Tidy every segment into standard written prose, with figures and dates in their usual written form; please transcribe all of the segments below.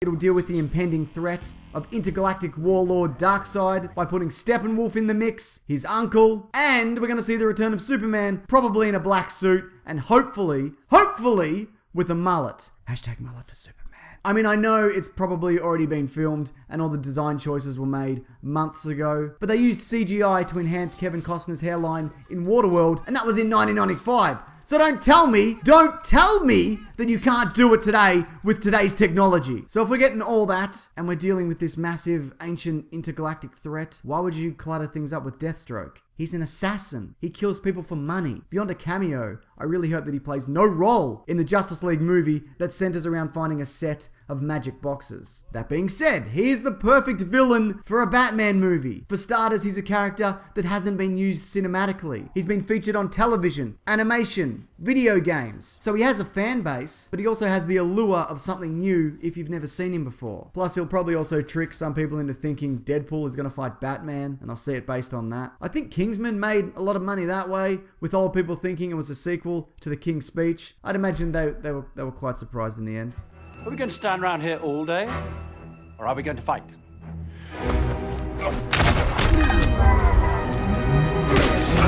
It'll deal with the impending threat of intergalactic warlord Darkseid by putting Steppenwolf in the mix, his uncle, and we're going to see the return of Superman, probably in a black suit, and hopefully, with a mullet. Hashtag mullet for Superman. I mean, I know it's probably already been filmed and all the design choices were made months ago, but they used CGI to enhance Kevin Costner's hairline in Waterworld, and that was in 1995. So don't tell me that you can't do it today with today's technology. So if we're getting all that, and we're dealing with this massive, ancient, intergalactic threat, why would you clutter things up with Deathstroke? He's an assassin. He kills people for money. Beyond a cameo, I really hope that he plays no role in the Justice League movie that centers around finding a set of magic boxes. That being said, he is the perfect villain for a Batman movie. For starters, he's a character that hasn't been used cinematically. He's been featured on television, animation, video games. So he has a fan base, but he also has the allure of something new if you've never seen him before. Plus, he'll probably also trick some people into thinking Deadpool is going to fight Batman, and I'll see it based on that. I think Kingsman made a lot of money that way, with old people thinking it was a sequel to The King's Speech. I'd imagine they were quite surprised in the end. Are we going to stand around here all day? Or are we going to fight?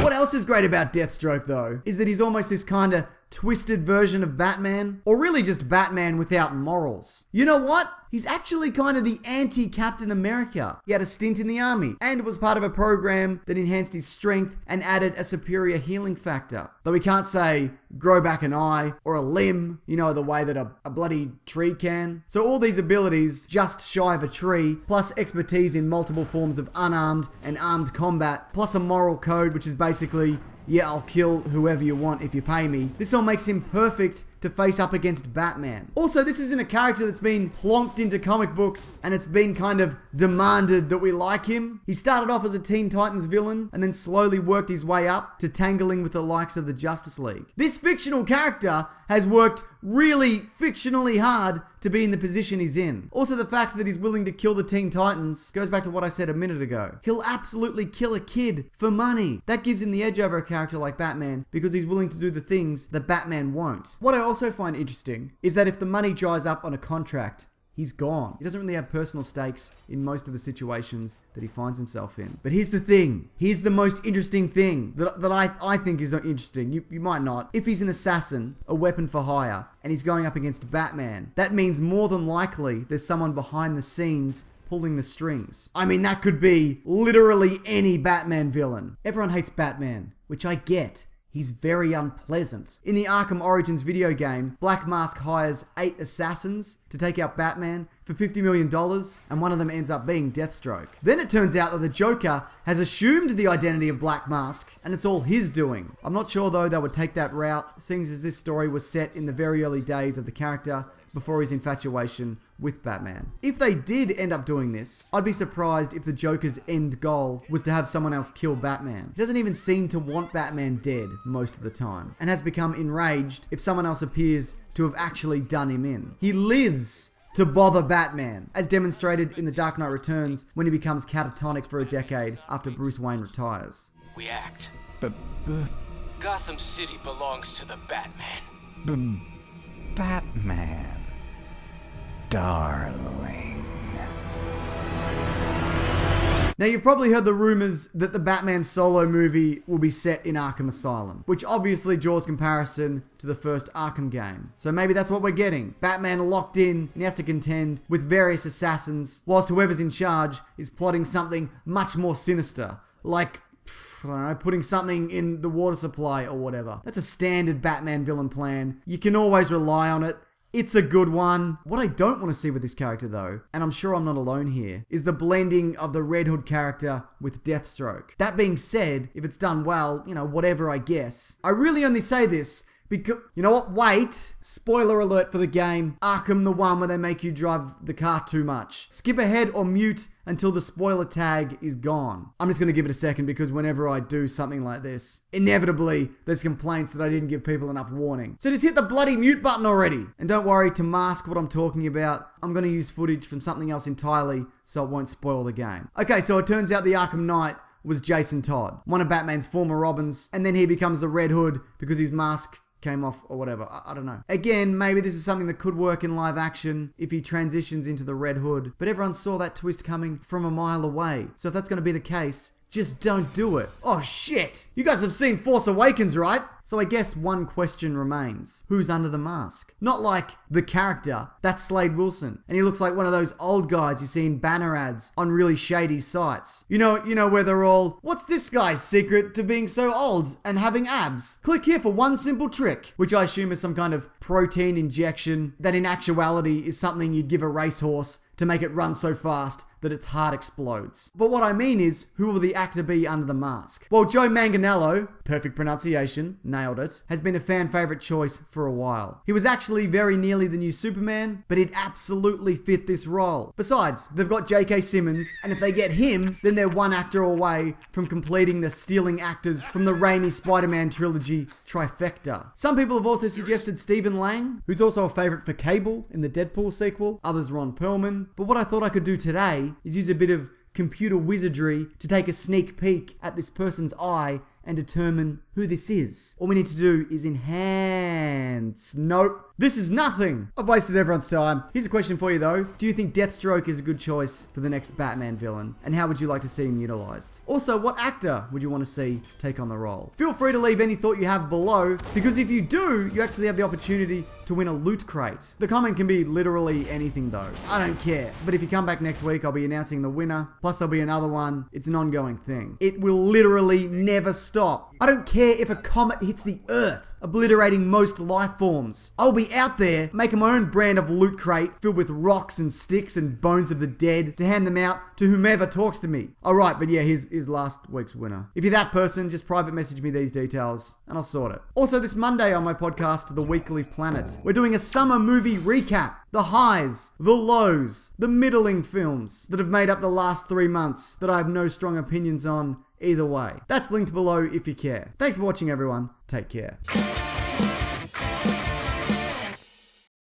What else is great about Deathstroke, though, is that he's almost this kind of twisted version of Batman, or really just Batman without morals. You know what? He's actually kind of the anti-Captain America. He had a stint in the army and was part of a program that enhanced his strength and added a superior healing factor. Though he can't say, grow back an eye or a limb, you know, the way that a bloody tree can. So all these abilities, just shy of a tree, plus expertise in multiple forms of unarmed and armed combat, plus a moral code, which is basically, yeah, I'll kill whoever you want if you pay me. This all makes him perfect to face up against Batman. Also, this isn't a character that's been plonked into comic books and it's been kind of demanded that we like him. He started off as a Teen Titans villain and then slowly worked his way up to tangling with the likes of the Justice League. This fictional character has worked really fictionally hard to be in the position he's in. Also, the fact that he's willing to kill the Teen Titans goes back to what I said a minute ago. He'll absolutely kill a kid for money. That gives him the edge over a character like Batman because he's willing to do the things that Batman won't. What I also find interesting is that if the money dries up on a contract, he's gone. He doesn't really have personal stakes in most of the situations that he finds himself in. But here's the thing. Here's the most interesting thing that I think is not interesting. You might not. If he's an assassin, a weapon for hire, and he's going up against Batman, that means more than likely there's someone behind the scenes pulling the strings. I mean, that could be literally any Batman villain. Everyone hates Batman, which I get. He's very unpleasant. In the Arkham Origins video game, Black Mask hires 8 assassins to take out Batman for $50 million, and one of them ends up being Deathstroke. Then it turns out that the Joker has assumed the identity of Black Mask, and it's all his doing. I'm not sure though they would take that route, seeing as this story was set in the very early days of the character before his infatuation with Batman. If they did end up doing this, I'd be surprised if the Joker's end goal was to have someone else kill Batman. He doesn't even seem to want Batman dead most of the time, and has become enraged if someone else appears to have actually done him in. He lives to bother Batman, as demonstrated in The Dark Knight Returns when he becomes catatonic for a decade after Bruce Wayne retires. We act. Gotham City belongs to the Batman. Batman. Darling. Now, you've probably heard the rumors that the Batman solo movie will be set in Arkham Asylum, which obviously draws comparison to the first Arkham game. So maybe that's what we're getting. Batman locked in, and he has to contend with various assassins, whilst whoever's in charge is plotting something much more sinister, like, I don't know, putting something in the water supply or whatever. That's a standard Batman villain plan. You can always rely on it. It's a good one. What I don't want to see with this character though, and I'm sure I'm not alone here, is the blending of the Red Hood character with Deathstroke. That being said, if it's done well, you know, whatever I guess. I really only say this because, you know what, wait, spoiler alert for the game, Arkham, the one where they make you drive the car too much. Skip ahead or mute until the spoiler tag is gone. I'm just going to give it a second because whenever I do something like this, inevitably there's complaints that I didn't give people enough warning. So just hit the bloody mute button already. And don't worry, to mask what I'm talking about, I'm going to use footage from something else entirely so it won't spoil the game. Okay, so it turns out the Arkham Knight was Jason Todd, one of Batman's former Robins, and then he becomes the Red Hood because his mask came off or whatever. I don't know. Again, maybe this is something that could work in live action if he transitions into the Red Hood, but everyone saw that twist coming from a mile away. So if that's going to be the case, just don't do it. Oh shit! You guys have seen Force Awakens, right? So I guess one question remains. Who's under the mask? Not like the character, that's Slade Wilson. And he looks like one of those old guys you see in banner ads on really shady sites. You know where they're all, what's this guy's secret to being so old and having abs? Click here for one simple trick, which I assume is some kind of protein injection that in actuality is something you'd give a racehorse to make it run so fast that its heart explodes. But what I mean is, who will the actor be under the mask? Well, Joe Manganiello, perfect pronunciation, nailed it, has been a fan favourite choice for a while. He was actually very nearly the new Superman, but he'd absolutely fit this role. Besides, they've got J.K. Simmons, and if they get him, then they're one actor away from completing the stealing actors from the Raimi Spider-Man trilogy trifecta. Some people have also suggested Stephen Lang, who's also a favourite for Cable in the Deadpool sequel, others Ron Perlman, but what I thought I could do today is use a bit of computer wizardry to take a sneak peek at this person's eye and determine who this is. All we need to do is enhance. Nope. This is nothing. I've wasted everyone's time. Here's a question for you though. Do you think Deathstroke is a good choice for the next Batman villain? And how would you like to see him utilized? Also, what actor would you want to see take on the role? Feel free to leave any thought you have below, because if you do, you actually have the opportunity to win a loot crate. The comment can be literally anything though. I don't care. But if you come back next week, I'll be announcing the winner. Plus there'll be another one. It's an ongoing thing. It will literally never stop. I don't care if a comet hits the Earth, obliterating most life forms. I'll be out there making my own brand of loot crate filled with rocks and sticks and bones of the dead to hand them out to whomever talks to me. Alright, but yeah, here's last week's winner. If you're that person, just private message me these details and I'll sort it. Also this Monday on my podcast, The Weekly Planet, we're doing a summer movie recap. The highs, the lows, the middling films that have made up the last 3 months that I have no strong opinions on either way. That's linked below if you care. Thanks for watching everyone. Take care.